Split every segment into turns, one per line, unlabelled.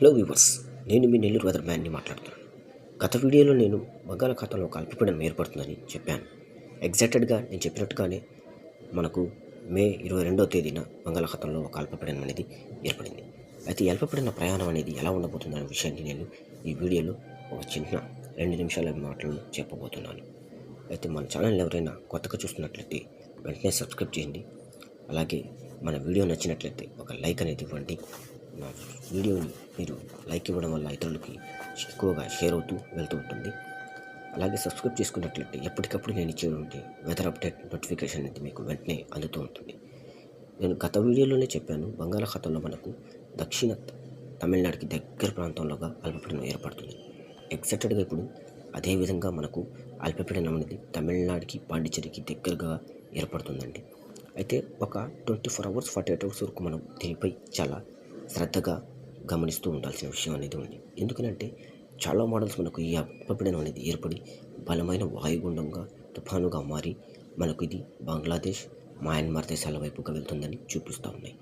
Hello viewers, నేను మీ Nellore weather మ్యాన్ని మాట్లాడుతున్నాను. గత వీడియోలో నేను బంగాళాఖాతంలో ఒక అల్పపీడనం ఏర్పడుతుందని చెప్పాను. ఎగ్జాక్ట్గా నేను చెప్పినట్టుగానే మనకు మే 22వ తేదీన బంగాళాఖాతంలో ఒక అల్పపీడనం అనేది ఏర్పడింది. అయితే ఈ అల్పపీడన ప్రయాణం అనేది ఎలా ఉండబోతుందనే విషయాన్ని నేను ఈ వీడియోలో ఒక చిన్న 2 నిమిషాల మాటలు చెప్పబోతున్నాను. అయితే మన ఛానల్ ఎవరైనా కొత్తగా చూస్తున్నట్లయితే వెంటనే సబ్స్క్రైబ్ చేయండి. అలాగే మన వీడియో నచ్చినట్లయితే ఒక లైక్ అనేది ఇవ్వండి. నా వీడియోని మీరు లైక్ ఇవ్వడం వల్ల ఇతరులకి ఎక్కువగా షేర్ అవుతూ వెళ్తూ ఉంటుంది. అలాగే సబ్స్క్రైబ్ చేసుకున్నట్లయితే ఎప్పటికప్పుడు నేను ఇచ్చేటువంటి వెదర్ అప్డేట్ నోటిఫికేషన్ అనేది మీకు వెంటనే అందుతూ ఉంటుంది. నేను గత వీడియోలోనే చెప్పాను, బంగాళాఖాతంలో మనకు దక్షిణ తమిళనాడుకి దగ్గర ప్రాంతంలోగా అల్పపీడనం ఏర్పడుతుంది. ఎగ్జాక్ట్గా ఇప్పుడు అదేవిధంగా మనకు అల్పపీడనం అనేది తమిళనాడుకి పాండిచ్చేరికి దగ్గరగా ఏర్పడుతుందండి. అయితే ఒక 24 అవర్స్ 48 అవర్స్ వరకు మనం దీనిపై చాలా శ్రద్ధగా గమనిస్తూ ఉండాల్సిన విషయం అనేది ఉంది. ఎందుకంటే చాలా మోడల్స్ మనకు ఈ అల్పపీడనం అనేది ఏర్పడి బలమైన వాయుగుండంగా తుఫానుగా మారి మనకు ఇది బంగ్లాదేశ్, మయన్మార్ దేశాల వైపుగా వెళ్తుందని చూపిస్తూ ఉన్నాయి.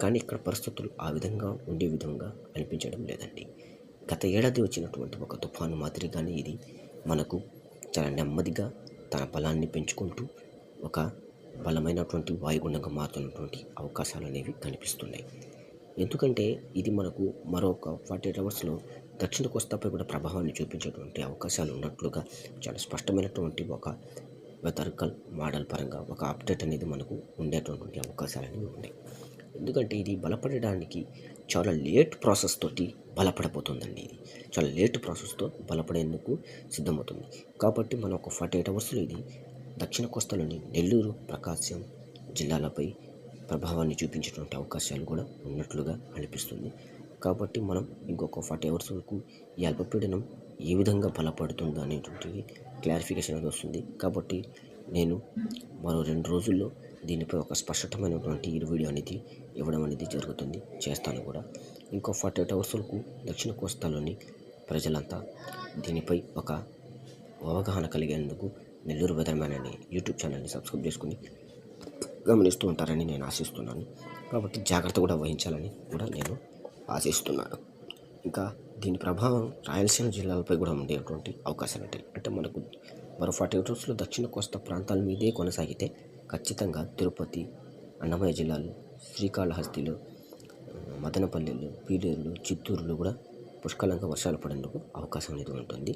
కానీ ఇక్కడ పరిస్థితులు ఆ విధంగా ఉండే విధంగా అనిపించడం లేదండి. గత ఏడాది వచ్చినటువంటి ఒక తుఫాను మాదిరిగానే ఇది మనకు చాలా నెమ్మదిగా తన బలాన్ని పెంచుకుంటూ ఒక బలమైనటువంటి వాయుగుండంగా మారుతున్నటువంటి అవకాశాలు అనేవి కనిపిస్తున్నాయి. ఎందుకంటే ఇది మనకు మరొక 48 అవర్స్లో దక్షిణ కోస్తాపై కూడా ప్రభావాన్ని చూపించేటువంటి అవకాశాలు ఉన్నట్లుగా చాలా స్పష్టమైనటువంటి ఒక వెదర్కల్ మోడల్ పరంగా ఒక అప్డేట్ అనేది మనకు ఉండేటటువంటి అవకాశాలు అనేవి ఉన్నాయి. ఎందుకంటే ఇది బలపడడానికి చాలా లేట్ ప్రాసెస్ తోటి బలపడబోతుందండి. ఇది చాలా లేట్ ప్రాసెస్తో బలపడేందుకు సిద్ధమవుతుంది. కాబట్టి మనం ఒక 48 అవర్స్లో ఇది దక్షిణ కోస్తాలోని నెల్లూరు, ప్రకాశం జిల్లాలపై ప్రభావాన్ని చూపించేటువంటి అవకాశాలు కూడా ఉన్నట్లుగా అనిపిస్తుంది. కాబట్టి మనం ఇంకొక 40 అవర్స్ వరకు ఈ అల్పపీడనం ఏ విధంగా బలపడుతుందో అనేటువంటిది క్లారిఫికేషన్ అనేది వస్తుంది. కాబట్టి నేను మరో 2 రోజుల్లో దీనిపై ఒక స్పష్టమైనటువంటి వీడియో అనేది ఇవ్వడం అనేది చేస్తాను కూడా. ఇంకో 48 అవర్స్ వరకు దక్షిణ కోస్తాలోని ప్రజలంతా దీనిపై ఒక అవగాహన కలిగేందుకు నెల్లూరు వెదర్ మ్యాన్ అనే యూట్యూబ్ ఛానల్ని సబ్స్క్రైబ్ చేసుకుని గమనిస్తూ ఉంటారని నేను ఆశిస్తున్నాను. కాబట్టి జాగ్రత్త కూడా వహించాలని కూడా నేను ఆశిస్తున్నాను. ఇంకా దీని ప్రభావం రాయలసీమ జిల్లాలపై కూడా ఉండేటువంటి అవకాశాలు ఉంటాయి. అంటే మనకు మరో 48 అవర్స్లో దక్షిణ కోస్తా ప్రాంతాల మీదే కొనసాగితే ఖచ్చితంగా తిరుపతి, అన్నమయ్య జిల్లాలు, శ్రీకాళహస్తిలో, మదనపల్లెలు, పీలేరులు, చిత్తూరులో కూడా పుష్కలంగా వర్షాలు పడేందుకు అవకాశం అనేది ఉంటుంది.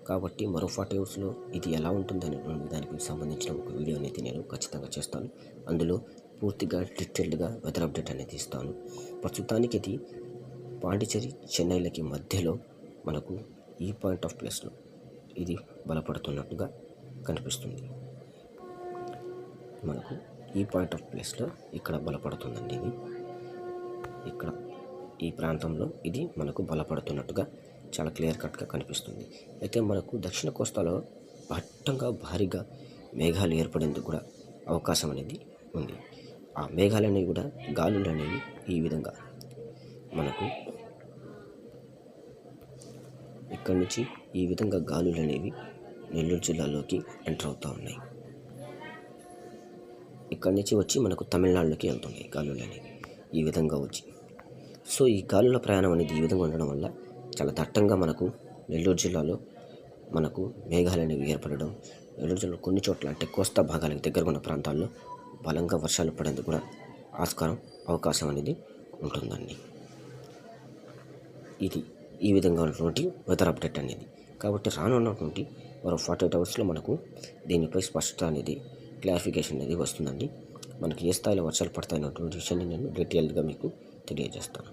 కాబట్టి మరో 40 అవర్స్లో ఇది ఎలా ఉంటుందని దానికి సంబంధించిన ఒక వీడియో అనేది నేను ఖచ్చితంగా చేస్తాను. అందులో పూర్తిగా డీటెయిల్డ్గా వెదర్ అప్డేట్ అనేది ఇస్తాను. ప్రస్తుతానికి ఇది పాండిచ్చేరి, చెన్నైలకి మధ్యలో మనకు ఈ పాయింట్ ఆఫ్ ప్లేస్లో ఇది బలపడుతున్నట్టుగా కనిపిస్తుంది. మనకు ఈ పాయింట్ ఆఫ్ ప్లేస్లో ఇక్కడ బలపడుతుందండి. ఇది ఇక్కడ ఈ ప్రాంతంలో ఇది మనకు బలపడుతున్నట్టుగా చాలా క్లియర్ కట్గా కనిపిస్తుంది. అయితే మనకు దక్షిణ కోస్తాలో దట్టంగా భారీగా మేఘాలు ఏర్పడేందుకు కూడా అవకాశం అనేది ఉంది. ఆ మేఘాలు అనేవి కూడా గాలులు అనేవి ఈ విధంగా మనకు ఇక్కడి నుంచి ఈ విధంగా గాలులు అనేవి నెల్లూరు జిల్లాలోకి ఎంటర్ అవుతూ ఉన్నాయి. ఇక్కడి నుంచి వచ్చి మనకు తమిళనాడులోకి వెళ్తున్నాయి గాలులు అనేవి ఈ విధంగా వచ్చి. సో ఈ గాలుల ప్రయాణం అనేది ఈ విధంగా ఉండడం వల్ల చాలా దట్టంగా మనకు నెల్లూరు జిల్లాలో మనకు మేఘాలు అనేవి ఏర్పడడం, నెల్లూరు జిల్లాలో కొన్ని చోట్ల అంటే కోస్తా భాగాలకు దగ్గరగా ఉన్న ప్రాంతాల్లో బలంగా వర్షాలు పడేందుకు కూడా అవకాశం అనేది ఉంటుందండి. ఇది ఈ విధంగా ఉన్నటువంటి వెదర్ అప్డేట్ అనేది. కాబట్టి రానున్నటువంటి మరో 48 అవర్స్లో మనకు దీనిపై స్పష్టత అనేది క్లారిఫికేషన్ అనేది వస్తుందండి. మనకి ఏ స్థాయిలో వర్షాలు పడతాయన్నటువంటి విషయాన్ని నేను డీటెయిల్గా మీకు తెలియజేస్తాను.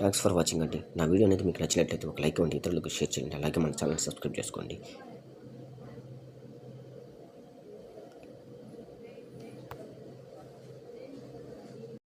థ్యాంక్స్ ఫర్ వాచింగ్ అండి. నా వీడియో అనేది మీకు నచ్చినట్లయితే ఒక లైక్ ఇవ్వండి, ఇతరులకు షేర్ చేయండి. అలాగే మన ఛానల్ సబ్స్క్రైబ్ చేసుకోండి.